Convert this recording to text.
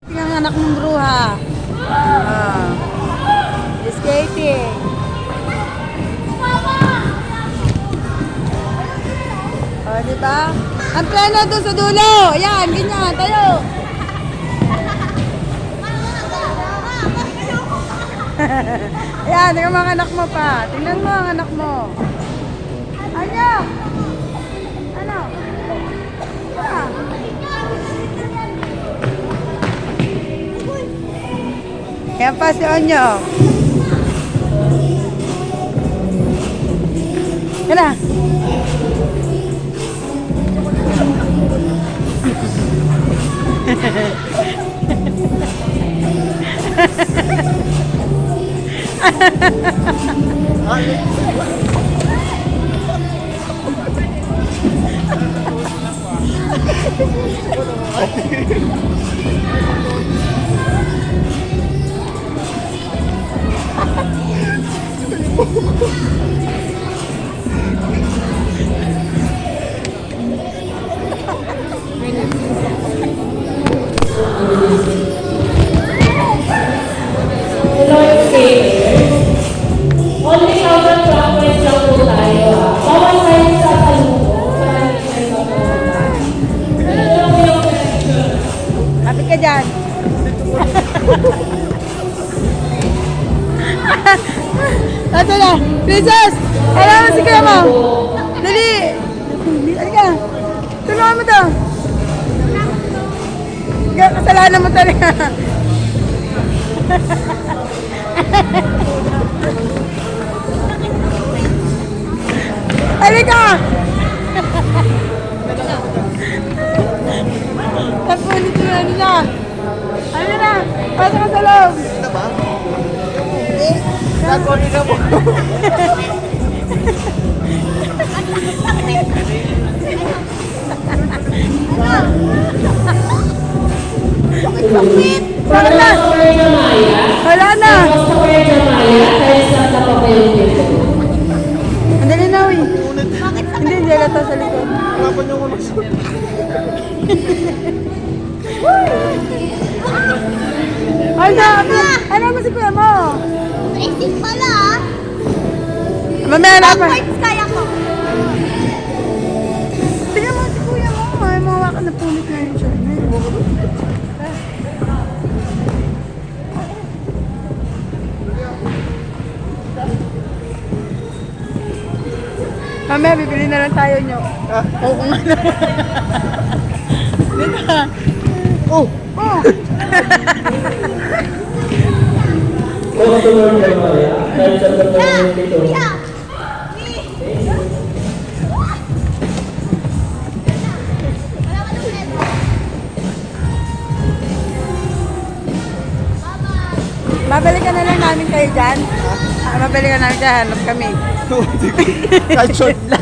Yung anak mong bruha. Ah. Skating. Oh, di ba? Ang plano doon sa dulo. Ayan, ganyan. Tayo. Ayan, yung mga anak mo pa. Tingnan mo ang anak mo. Ano? Ano? Ah. Yan pa si Onyo. Yan na. Only cover clockwise lang po tayo. Bawal tayo sa palungo. Para hindi tayo papunta. Kapit ka dyan. Ito na. Princess! Alam mo si Kuya mo. Dali. Halika. Tulungan mo to. Kasalanan mo talaga. Halika! Napulit yung ano na. Halika na! Pasok ka sa loob! Ano ba? Nagkoni na mo. Wala na! Wala na! Andali na, uy. Hindi, hindi lang sa likod. Harapan niyo ko nagsuot. Ay na! Ano mo si Kuya mo? Racing pala ah. Mamaya na pa. Backwards kaya ko. Tingnan mo si Kuya mo. Ay, mawakan na punit na yung shirt. Mamaya, bibili na lang tayo nyo. Oo nga naman. Dito. Oh! Oh! Yeah. Babalikan na lang namin kayo dyan. Babalikan namin dyan. Hanap kami. Kahit short lang.